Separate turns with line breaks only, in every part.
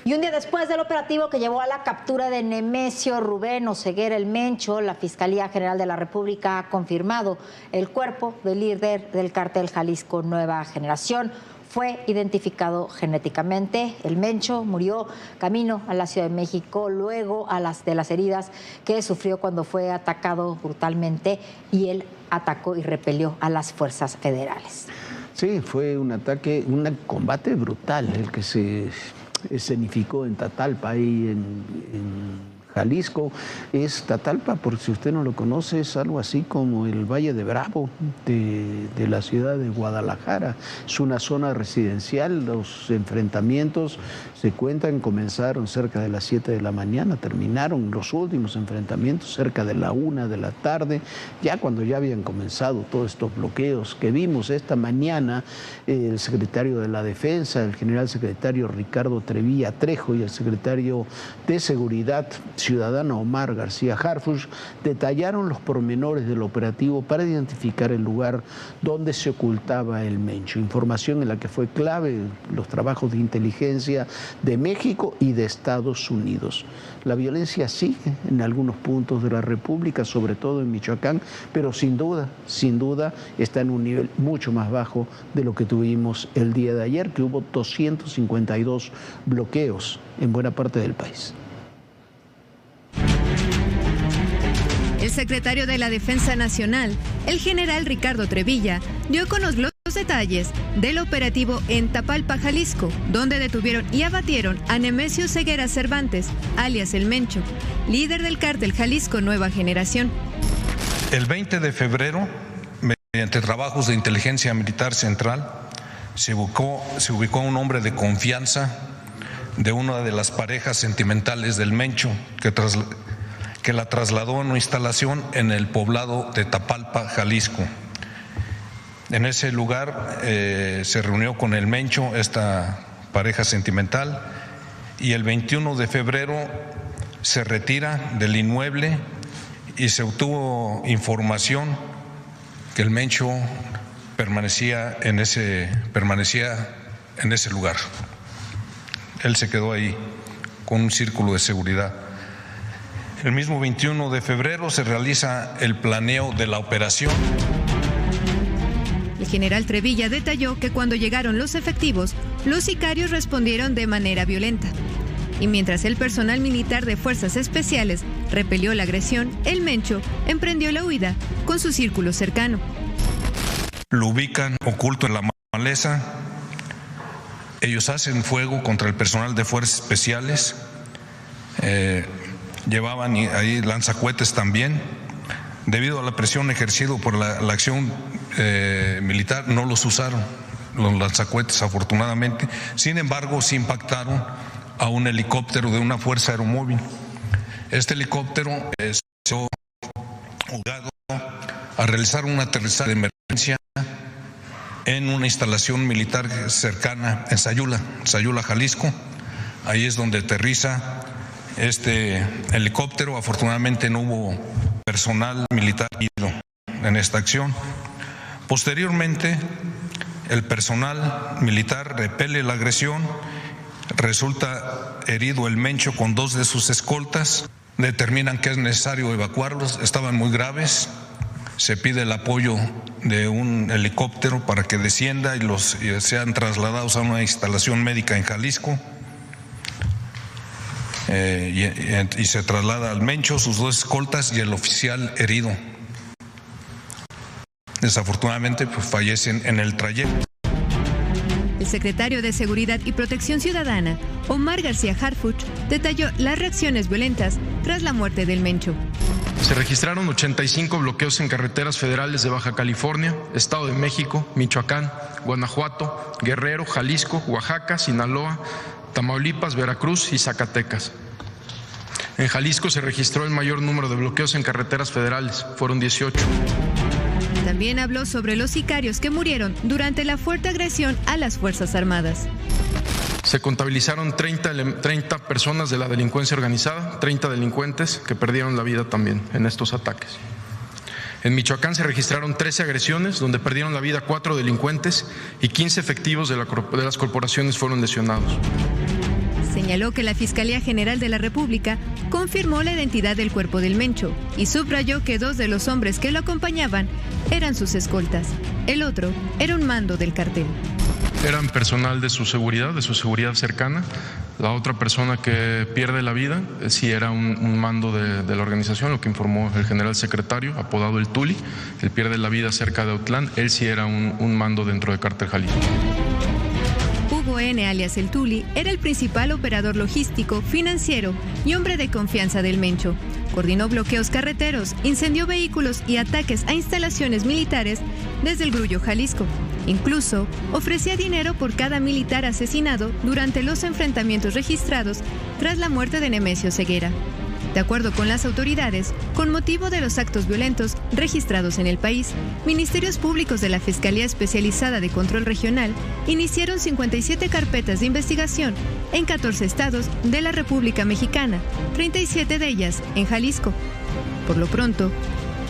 Y un día después del operativo que llevó a la captura de Nemesio Rubén Oseguera el Mencho, la Fiscalía General de la República ha confirmado el cuerpo del líder del cártel Jalisco Nueva Generación. Fue identificado genéticamente. El Mencho murió camino a la Ciudad de México luego de las heridas que sufrió cuando fue atacado brutalmente, y él atacó y repelió a las fuerzas federales.
Sí, fue un ataque, un combate brutal el que se escenificó en Tatalpa, ahí en Jalisco. Tatalpa, por si usted no lo conoce, es algo así como el Valle de Bravo de la ciudad de Guadalajara. Es una zona residencial. Los enfrentamientos se cuentan, comenzaron cerca de las 7 de la mañana, terminaron los últimos enfrentamientos cerca de la 1 de la tarde, ya cuando ya habían comenzado todos estos bloqueos que vimos esta mañana. El secretario de la Defensa, el general secretario Ricardo Trevilla Trejo, y el secretario de Seguridad Ciudadana Omar García Harfuch detallaron los pormenores del operativo para identificar el lugar donde se ocultaba el Mencho, información en la que fue clave los trabajos de inteligencia de México y de Estados Unidos. La violencia sigue en algunos puntos de la República, sobre todo en Michoacán, pero sin duda está en un nivel mucho más bajo de lo que tuvimos el día de ayer, que hubo 252 bloqueos en buena parte del país.
El secretario de la Defensa Nacional, el general Ricardo Trevilla, dio con los detalles del operativo en Tapalpa, Jalisco, donde detuvieron y abatieron a Nemesio Ceguera Cervantes, alias El Mencho, líder del cártel Jalisco Nueva Generación.
El 20 de febrero, mediante trabajos de inteligencia militar central, se ubicó un hombre de confianza de una de las parejas sentimentales del Mencho, que la trasladó a una instalación en el poblado de Tapalpa, Jalisco. En ese lugar se reunió con el Mencho, esta pareja sentimental, y el 21 de febrero se retira del inmueble y se obtuvo información que el Mencho permanecía en ese lugar. Él se quedó ahí con un círculo de seguridad. El mismo 21 de febrero se realiza el planeo de la operación.
El general Trevilla detalló que cuando llegaron los efectivos, los sicarios respondieron de manera violenta. Y mientras el personal militar de Fuerzas Especiales repelió la agresión, el Mencho emprendió la huida con su círculo cercano.
Lo ubican oculto en la maleza. Ellos hacen fuego contra el personal de Fuerzas Especiales. Llevaban ahí lanzacohetes también. Debido a la presión ejercida por la acción militar, no los usaron los lanzacohetes, afortunadamente. Sin embargo, sí impactaron a un helicóptero de una fuerza aeromóvil. Este helicóptero se vio obligado a realizar un aterrizaje de emergencia en una instalación militar cercana en Sayula, Jalisco. Ahí es donde aterriza este helicóptero. Afortunadamente no hubo personal militar herido en esta acción. Posteriormente, el personal militar repele la agresión. Resulta herido el Mencho con 2 de sus escoltas. Determinan que es necesario evacuarlos, estaban muy graves. Se pide el apoyo de un helicóptero para que descienda y sean trasladados a una instalación médica en Jalisco. Y se traslada al Mencho, sus 2 escoltas y el oficial herido. Desafortunadamente, pues, fallecen en el trayecto.
El secretario de Seguridad y Protección Ciudadana, Omar García Harfuch, detalló las reacciones violentas tras la muerte del Mencho.
Se registraron 85 bloqueos en carreteras federales de Baja California, Estado de México, Michoacán, Guanajuato, Guerrero, Jalisco, Oaxaca, Sinaloa, Tamaulipas, Veracruz y Zacatecas. En Jalisco se registró el mayor número de bloqueos en carreteras federales, fueron 18.
También habló sobre los sicarios que murieron durante la fuerte agresión a las Fuerzas Armadas.
Se contabilizaron 30 personas de la delincuencia organizada, 30 delincuentes que perdieron la vida también en estos ataques. En Michoacán se registraron 13 agresiones, donde perdieron la vida 4 delincuentes y 15 efectivos de las corporaciones fueron lesionados.
señaló que la Fiscalía General de la República confirmó la identidad del cuerpo del Mencho y subrayó que 2 de los hombres que lo acompañaban eran sus escoltas. El otro era un mando del cartel.
Eran personal de su seguridad cercana. La otra persona que pierde la vida sí era un mando de la organización, lo que informó el general secretario, apodado el Tuli. Él pierde la vida cerca de Autlán, él sí era un mando dentro de Cártel Jalisco.
Hugo N., alias el Tuli, era el principal operador logístico, financiero y hombre de confianza del Mencho. Coordinó bloqueos carreteros, incendió vehículos y ataques a instalaciones militares desde el Grullo, Jalisco. Incluso ofrecía dinero por cada militar asesinado durante los enfrentamientos registrados tras la muerte de Nemesio Ceguera. De acuerdo con las autoridades, con motivo de los actos violentos registrados en el país, ministerios públicos de la Fiscalía Especializada de Control Regional iniciaron 57 carpetas de investigación en 14 estados de la República Mexicana, 37 de ellas en Jalisco. Por lo pronto,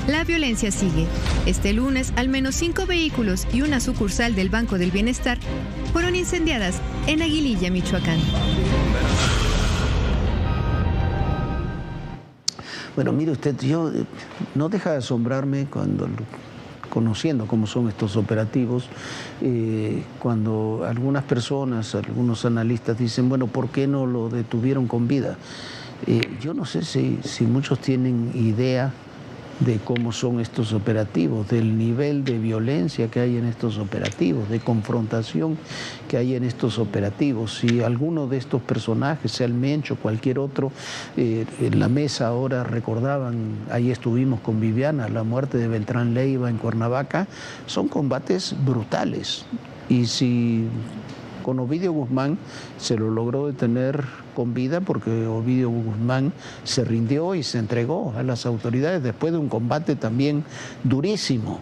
la violencia sigue. Este lunes, al menos 5 vehículos y una sucursal del Banco del Bienestar fueron incendiadas en Aguililla, Michoacán.
Bueno, mire usted, yo no deja de asombrarme cuando, conociendo cómo son estos operativos, cuando algunas personas, algunos analistas dicen, bueno, ¿por qué no lo detuvieron con vida? Yo no sé si muchos tienen idea de cómo son estos operativos, del nivel de violencia que hay en estos operativos, de confrontación que hay en estos operativos. Si alguno de estos personajes, sea el Mencho, cualquier otro, en la mesa ahora recordaban, ahí estuvimos con Viviana, la muerte de Beltrán Leiva en Cuernavaca, son combates brutales. Y si con Ovidio Guzmán se lo logró detener con vida porque Ovidio Guzmán se rindió y se entregó a las autoridades después de un combate también durísimo.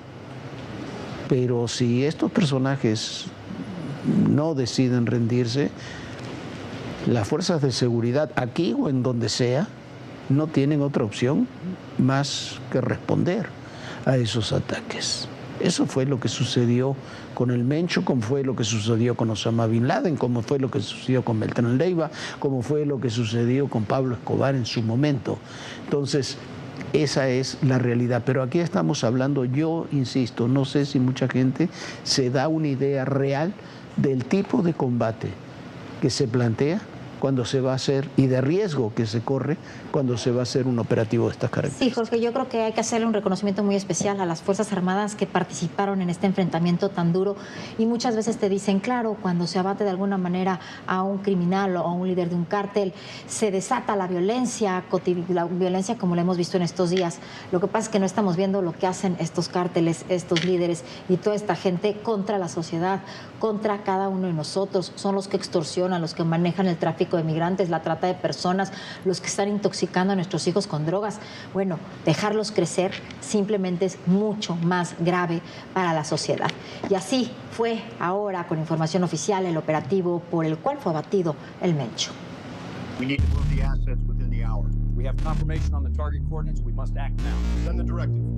Pero si estos personajes no deciden rendirse, las fuerzas de seguridad aquí o en donde sea no tienen otra opción más que responder a esos ataques. Eso fue lo que sucedió con el Mencho, como fue lo que sucedió con Osama Bin Laden, como fue lo que sucedió con Beltrán Leiva, como fue lo que sucedió con Pablo Escobar en su momento. Entonces, esa es la realidad. Pero aquí estamos hablando, yo insisto, no sé si mucha gente se da una idea real del tipo de combate que se plantea cuando se va a hacer y de riesgo que se corre cuando se va a hacer un operativo de estas características.
Sí, Jorge, yo creo que hay que hacerle un reconocimiento muy especial a las Fuerzas Armadas que participaron en este enfrentamiento tan duro y muchas veces te dicen, claro, cuando se abate de alguna manera a un criminal o a un líder de un cártel, se desata la violencia como la hemos visto en estos días. Lo que pasa es que no estamos viendo lo que hacen estos cárteles, estos líderes y toda esta gente contra la sociedad, contra cada uno de nosotros. Son los que extorsionan, los que manejan el tráfico de migrantes, la trata de personas, los que están intoxicando a nuestros hijos con drogas. Bueno, dejarlos crecer simplemente es mucho más grave para la sociedad. Y así fue ahora, con información oficial, el operativo por el cual fue abatido el Mencho.
We need to move the assets within the hour. We have confirmation on the target coordinates. We must act now. Send the directive.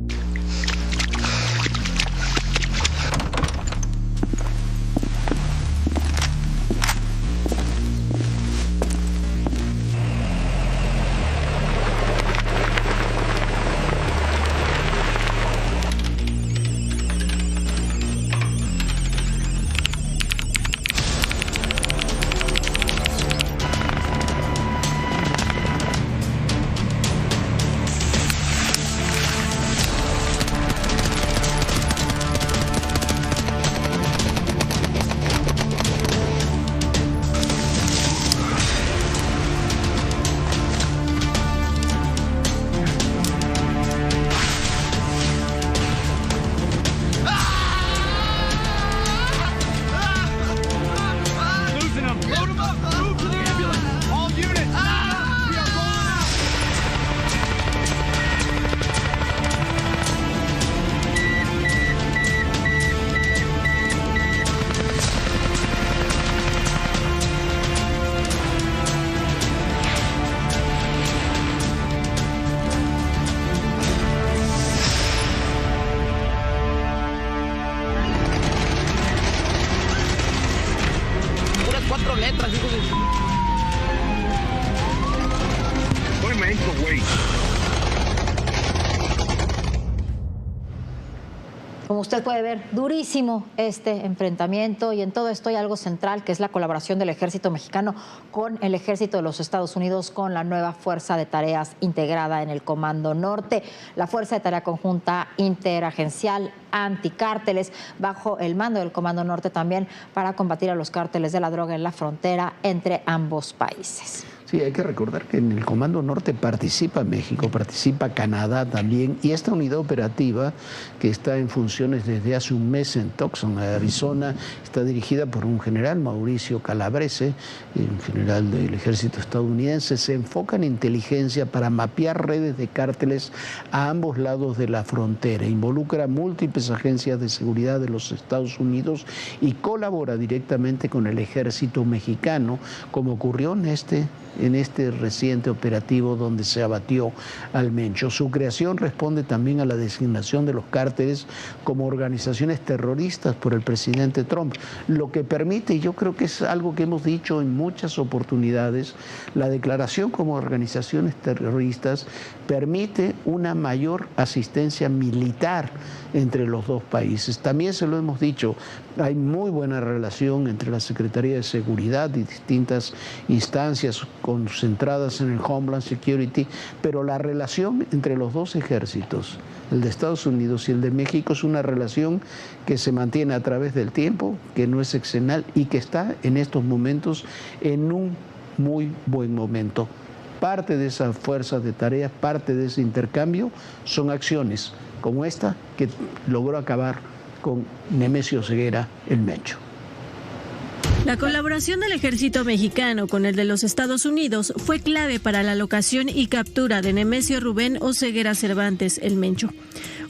Como usted puede ver, durísimo este enfrentamiento, y en todo esto hay algo central, que es la colaboración del ejército mexicano con el ejército de los Estados Unidos, con la nueva Fuerza de Tareas integrada en el Comando Norte, la Fuerza de Tarea Conjunta Interagencial Anticárteles, bajo el mando del Comando Norte también, para combatir a los cárteles de la droga en la frontera entre ambos países.
Sí, hay que recordar que en el Comando Norte participa México, participa Canadá también, y esta unidad operativa, que está en funciones desde hace un mes en Tucson, Arizona, está dirigida por un general, Mauricio Calabrese, un general del ejército estadounidense. Se enfoca en inteligencia para mapear redes de cárteles a ambos lados de la frontera, involucra múltiples agencias de seguridad de los Estados Unidos y colabora directamente con el ejército mexicano, como ocurrió en este reciente operativo donde se abatió al Mencho. Su creación responde también a la designación de los cárteles como organizaciones terroristas por el presidente Trump, lo que permite, y yo creo que es algo que hemos dicho en muchas oportunidades, la declaración como organizaciones terroristas permite una mayor asistencia militar entre los dos países. También se lo hemos dicho, hay muy buena relación entre la Secretaría de Seguridad y distintas instancias concentradas en el Homeland Security, pero la relación entre los dos ejércitos, el de Estados Unidos y el de México, es una relación que se mantiene a través del tiempo, que no es excepcional y que está en estos momentos en un muy buen momento. Parte de esa fuerza de tareas, parte de ese intercambio son acciones como esta que logró acabar con Nemesio Ceguera el Mencho.
La colaboración del ejército mexicano con el de los Estados Unidos fue clave para la locación y captura de Nemesio Rubén Oseguera Cervantes, el Mencho.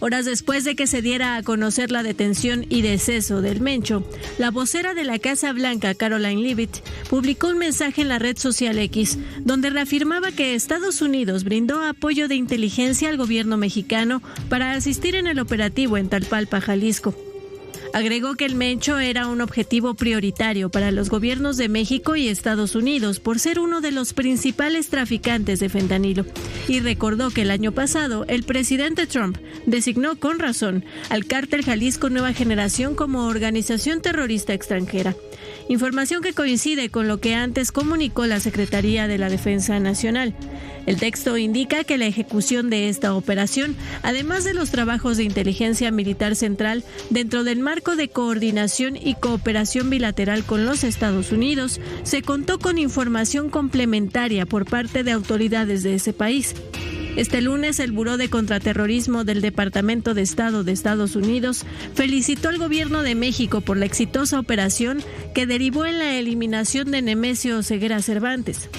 Horas después de que se diera a conocer la detención y deceso del Mencho, la vocera de la Casa Blanca, Caroline Leavitt, publicó un mensaje en la red social X, donde reafirmaba que Estados Unidos brindó apoyo de inteligencia al gobierno mexicano para asistir en el operativo en Talpalpa, Jalisco. Agregó que el Mencho era un objetivo prioritario para los gobiernos de México y Estados Unidos por ser uno de los principales traficantes de fentanilo, y recordó que el año pasado el presidente Trump designó con razón al Cártel Jalisco Nueva Generación como organización terrorista extranjera. Información que coincide con lo que antes comunicó la Secretaría de la Defensa Nacional. El texto indica que la ejecución de esta operación, además de los trabajos de inteligencia militar central dentro del marco de coordinación y cooperación bilateral con los Estados Unidos, se contó con información complementaria por parte de autoridades de ese país. Este lunes, el Buró de Contraterrorismo del Departamento de Estado de Estados Unidos felicitó al gobierno de México por la exitosa operación que derivó en la eliminación de Nemesio Oseguera Cervantes.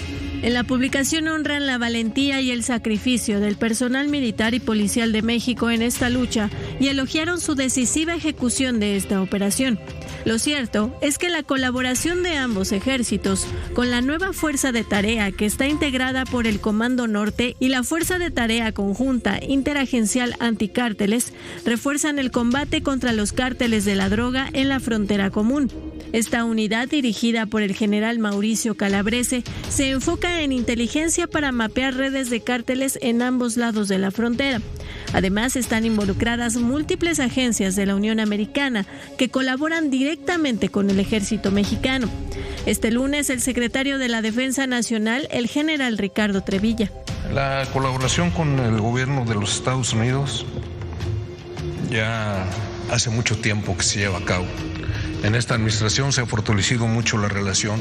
En la publicación honran la valentía y el sacrificio del personal militar y policial de México en esta lucha y elogiaron su decisiva ejecución de esta operación. Lo cierto es que la colaboración de ambos ejércitos con la nueva Fuerza de Tarea, que está integrada por el Comando Norte y la Fuerza de Tarea Conjunta Interagencial Anticárteles, refuerzan el combate contra los cárteles de la droga en la frontera común. Esta unidad, dirigida por el general Mauricio Calabrese, se enfoca en inteligencia para mapear redes de cárteles en ambos lados de la frontera. Además, están involucradas múltiples agencias de la Unión Americana que colaboran directamente con el ejército mexicano. Este lunes, el secretario de la Defensa Nacional, el general Ricardo Trevilla.
La colaboración con el gobierno de los Estados Unidos ya hace mucho tiempo que se lleva a cabo. En esta administración se ha fortalecido mucho la relación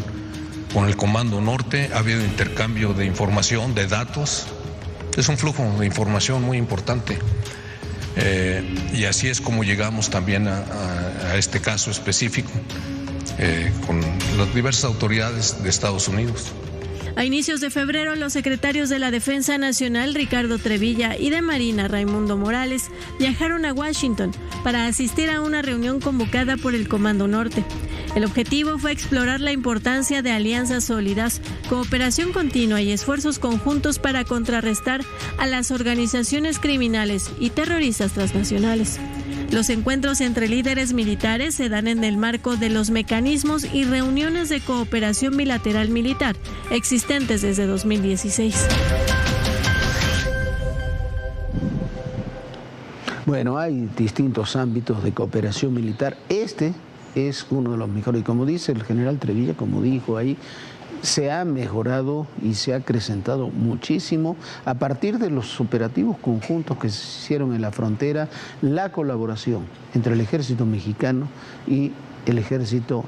con el Comando Norte, ha habido intercambio de información, de datos. Es un flujo de información muy importante. Y así es como llegamos también a este caso específico con las diversas autoridades de Estados Unidos.
A inicios de febrero, los secretarios de la Defensa Nacional, Ricardo Trevilla, y de Marina, Raimundo Morales, viajaron a Washington para asistir a una reunión convocada por el Comando Norte. El objetivo fue explorar la importancia de alianzas sólidas, cooperación continua y esfuerzos conjuntos para contrarrestar a las organizaciones criminales y terroristas transnacionales. Los encuentros entre líderes militares se dan en el marco de los mecanismos y reuniones de cooperación bilateral militar existentes desde 2016.
Bueno, hay distintos ámbitos de cooperación militar. Este es uno de los mejores. Y como dice el general Trevilla, como dijo ahí, se ha mejorado y se ha acrecentado muchísimo a partir de los operativos conjuntos que se hicieron en la frontera, la colaboración entre el ejército mexicano y el ejército,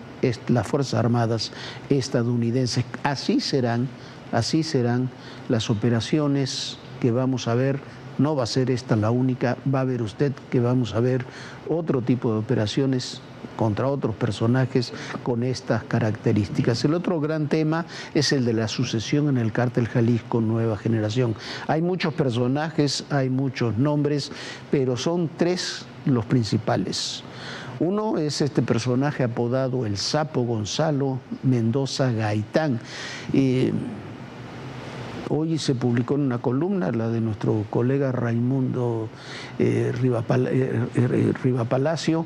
las Fuerzas Armadas estadounidenses. Así serán las operaciones que vamos a ver. No va a ser esta la única, va a ver usted que vamos a ver otro tipo de operaciones contra otros personajes con estas características. El otro gran tema es el de la sucesión en el Cártel Jalisco Nueva Generación. Hay muchos personajes, hay muchos nombres, pero son tres los principales. Uno es este personaje apodado El Sapo, Gonzalo Mendoza Gaitán. Hoy se publicó en una columna, la de nuestro colega Raimundo Rivapalacio,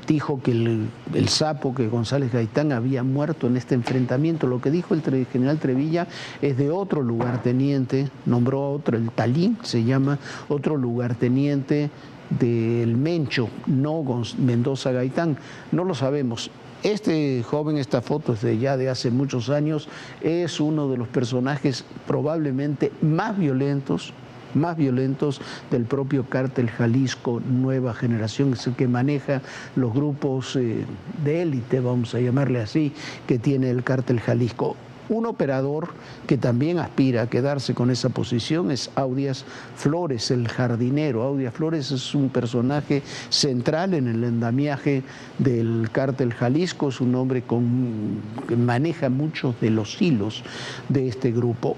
dijo que el Sapo, que González Gaitán había muerto en este enfrentamiento. Lo que dijo el general Trevilla es de otro lugarteniente, nombró a otro, el Talín se llama, otro lugarteniente del Mencho, no Mendoza Gaitán, no lo sabemos. Este joven, esta foto es de hace muchos años, es uno de los personajes probablemente más violentos del propio Cártel Jalisco Nueva Generación, es el que maneja los grupos de élite, vamos a llamarle así, que tiene el Cártel Jalisco. Un operador que también aspira a quedarse con esa posición es Audias Flores, el jardinero. Audias Flores es un personaje central en el andamiaje del Cártel Jalisco, es un hombre que maneja muchos de los hilos de este grupo.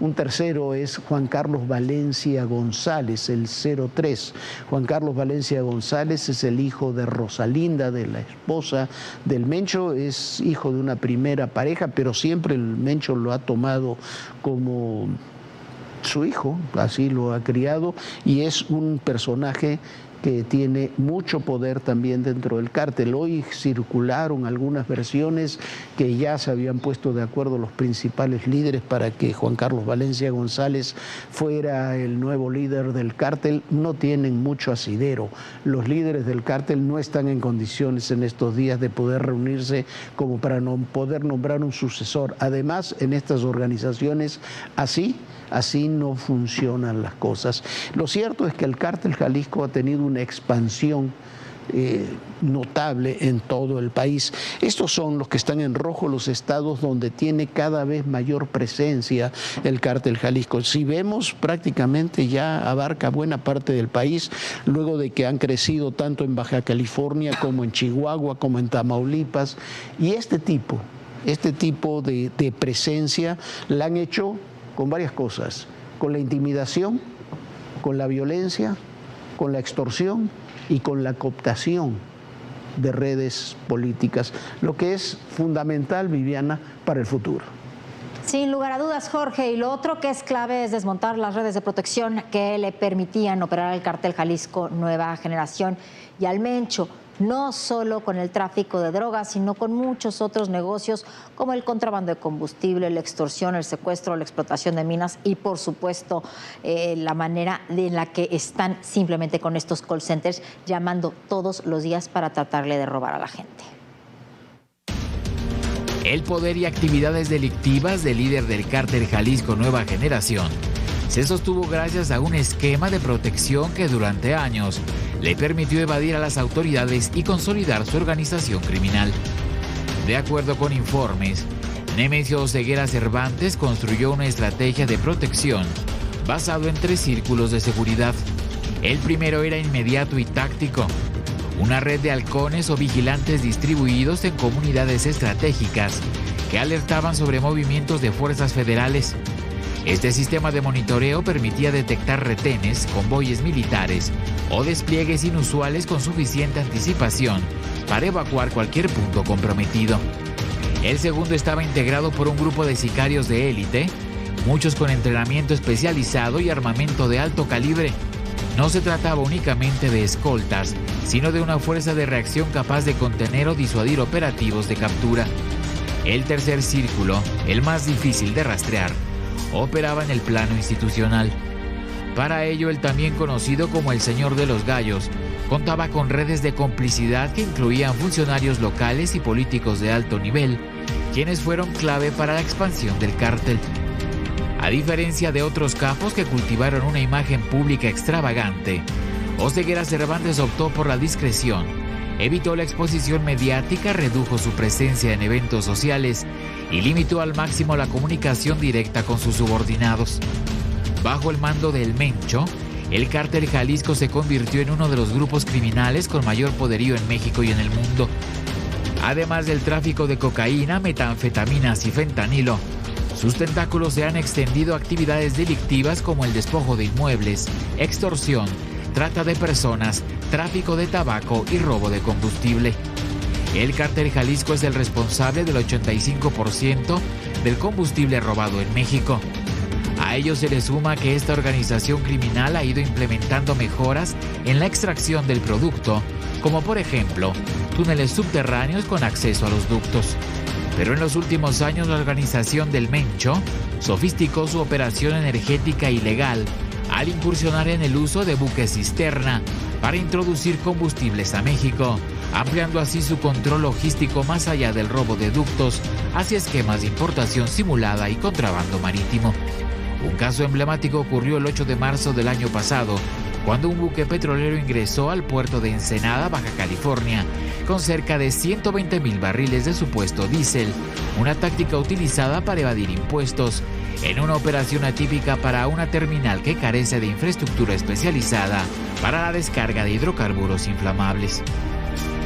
Un tercero es Juan Carlos Valencia González, el 03. Juan Carlos Valencia González es el hijo de Rosalinda, de la esposa del Mencho, es hijo de una primera pareja, pero siempre el Mencho lo ha tomado como su hijo, así lo ha criado, y es un personaje que tiene mucho poder también dentro del cártel. Hoy circularon algunas versiones que ya se habían puesto de acuerdo los principales líderes para que Juan Carlos Valencia González fuera el nuevo líder del cártel. No tienen mucho asidero. Los líderes del cártel no están en condiciones en estos días de poder reunirse como para poder nombrar un sucesor. Además, en estas organizaciones así no funcionan las cosas. Lo cierto es que el Cártel Jalisco ha tenido una expansión notable en todo el país. Estos son los que están en rojo, los estados donde tiene cada vez mayor presencia el Cártel Jalisco. Si vemos, prácticamente ya abarca buena parte del país, luego de que han crecido tanto en Baja California como en Chihuahua, como en Tamaulipas. Y este tipo de presencia la han hecho con varias cosas, con la intimidación, con la violencia, con la extorsión y con la cooptación de redes políticas, lo que es fundamental, Viviana, para el futuro.
Sin lugar a dudas, Jorge, y lo otro que es clave es desmontar las redes de protección que le permitían operar al Cártel Jalisco Nueva Generación y al Mencho, no solo con el tráfico de drogas, sino con muchos otros negocios como el contrabando de combustible, la extorsión, el secuestro, la explotación de minas y, por supuesto, la manera en la que están simplemente con estos call centers llamando todos los días para tratarle de robar a la gente.
El poder y actividades delictivas del líder del Cártel Jalisco Nueva Generación se sostuvo gracias a un esquema de protección que durante años le permitió evadir a las autoridades y consolidar su organización criminal. De acuerdo con informes, Nemesio Ceguera Cervantes construyó una estrategia de protección basado en 3 círculos de seguridad. El primero era inmediato y táctico, una red de halcones o vigilantes distribuidos en comunidades estratégicas que alertaban sobre movimientos de fuerzas federales. Este sistema de monitoreo permitía detectar retenes, convoyes militares o despliegues inusuales con suficiente anticipación para evacuar cualquier punto comprometido. El segundo estaba integrado por un grupo de sicarios de élite, muchos con entrenamiento especializado y armamento de alto calibre. No se trataba únicamente de escoltas, sino de una fuerza de reacción capaz de contener o disuadir operativos de captura. El tercer círculo, el más difícil de rastrear, operaba en el plano institucional. Para ello, el también conocido como el Señor de los Gallos contaba con redes de complicidad que incluían funcionarios locales y políticos de alto nivel, quienes fueron clave para la expansión del cártel. A diferencia de otros capos que cultivaron una imagen pública extravagante, Oseguera Cervantes optó por la discreción, evitó la exposición mediática, redujo su presencia en eventos sociales y limitó al máximo la comunicación directa con sus subordinados. Bajo el mando del Mencho, el Cártel Jalisco se convirtió en uno de los grupos criminales con mayor poderío en México y en el mundo. Además del tráfico de cocaína, metanfetaminas y fentanilo, sus tentáculos se han extendido a actividades delictivas como el despojo de inmuebles, extorsión, trata de personas, tráfico de tabaco y robo de combustible. El Cártel Jalisco es el responsable del 85% del combustible robado en México. A ello se le suma que esta organización criminal ha ido implementando mejoras en la extracción del producto, como por ejemplo, túneles subterráneos con acceso a los ductos. Pero en los últimos años la organización del Mencho sofisticó su operación energética ilegal al incursionar en el uso de buques cisterna para introducir combustibles a México, ampliando así su control logístico más allá del robo de ductos hacia esquemas de importación simulada y contrabando marítimo. Un caso emblemático ocurrió el 8 de marzo del año pasado, cuando un buque petrolero ingresó al puerto de Ensenada, Baja California, con cerca de 120,000 barriles de supuesto diésel, una táctica utilizada para evadir impuestos, en una operación atípica para una terminal que carece de infraestructura especializada para la descarga de hidrocarburos inflamables.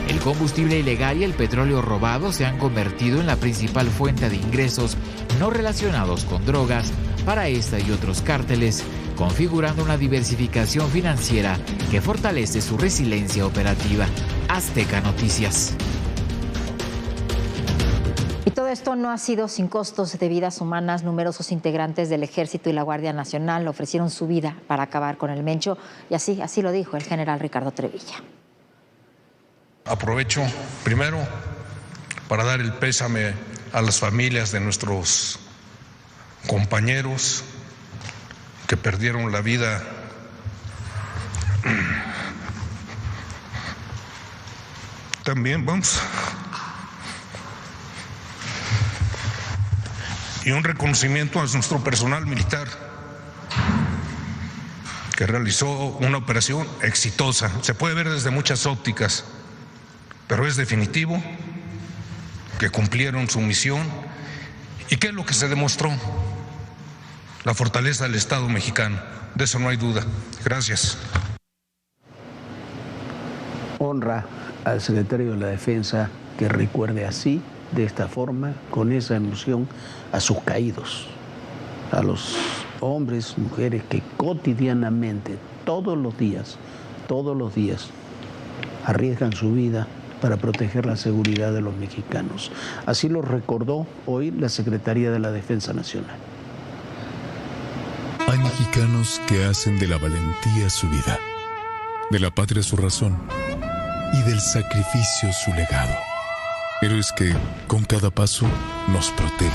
El combustible ilegal y el petróleo robado se han convertido en la principal fuente de ingresos no relacionados con drogas para esta y otros cárteles, configurando una diversificación financiera que fortalece su resiliencia operativa. Azteca Noticias.
Y todo esto no ha sido sin costos de vidas humanas. Numerosos integrantes del Ejército y la Guardia Nacional ofrecieron su vida para acabar con el Mencho, y así lo dijo el general Ricardo Trevilla.
Aprovecho primero para dar el pésame a las familias de nuestros compañeros que perdieron la vida también, y un reconocimiento a nuestro personal militar que realizó una operación exitosa. Se puede ver desde muchas ópticas, pero es definitivo que cumplieron su misión. ¿Y qué es lo que se demostró? La fortaleza del Estado mexicano, de eso no hay duda. Gracias.
Honra al secretario de la Defensa que recuerde así, de esta forma, con esa emoción, a sus caídos, a los hombres, mujeres que cotidianamente, todos los días, arriesgan su vida para proteger la seguridad de los mexicanos. Así lo recordó hoy la Secretaría de la Defensa Nacional.
Hay mexicanos que hacen de la valentía su vida, de la patria su razón y del sacrificio su legado. Héroes que con cada paso nos protegen,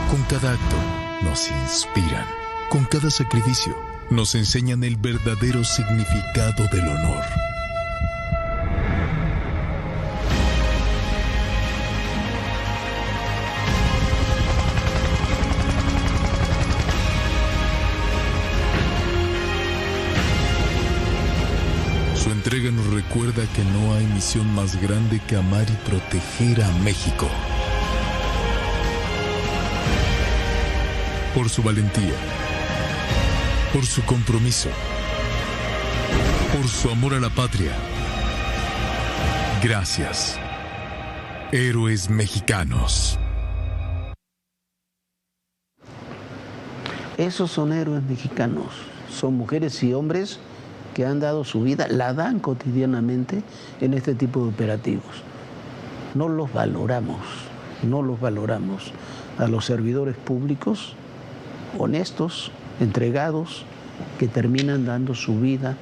con cada acto nos inspiran, con cada sacrificio nos enseñan el verdadero significado del honor. Su entrega nos recuerda que no hay misión más grande que amar y proteger a México. Por su valentía, por su compromiso, por su amor a la patria. Gracias, héroes mexicanos.
Esos son héroes mexicanos, son mujeres y hombres que han dado su vida, la dan cotidianamente en este tipo de operativos. No los valoramos a los servidores públicos honestos, entregados, que terminan dando su vida,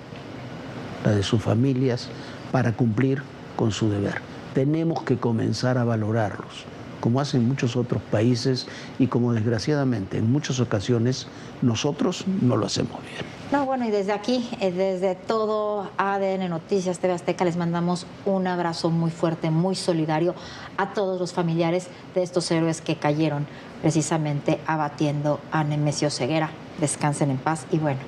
la de sus familias, para cumplir con su deber. Tenemos que comenzar a valorarlos, como hacen muchos otros países y como desgraciadamente en muchas ocasiones nosotros no lo hacemos bien.
No, bueno, y desde aquí, desde todo ADN Noticias, TV Azteca, les mandamos un abrazo muy fuerte, muy solidario a todos los familiares de estos héroes que cayeron precisamente abatiendo a Nemesio Ceguera. Descansen en paz y bueno,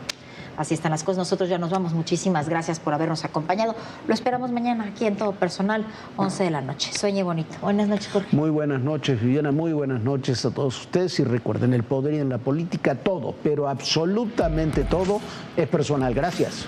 así están las cosas. Nosotros ya nos vamos. Muchísimas gracias por habernos acompañado. Lo esperamos mañana aquí en Todo Personal, 11 de la noche. Sueñe bonito. Buenas noches, Jorge.
Muy buenas noches, Viviana. Muy buenas noches a todos ustedes. Y recuerden, el poder y en la política todo, pero absolutamente todo es personal. Gracias.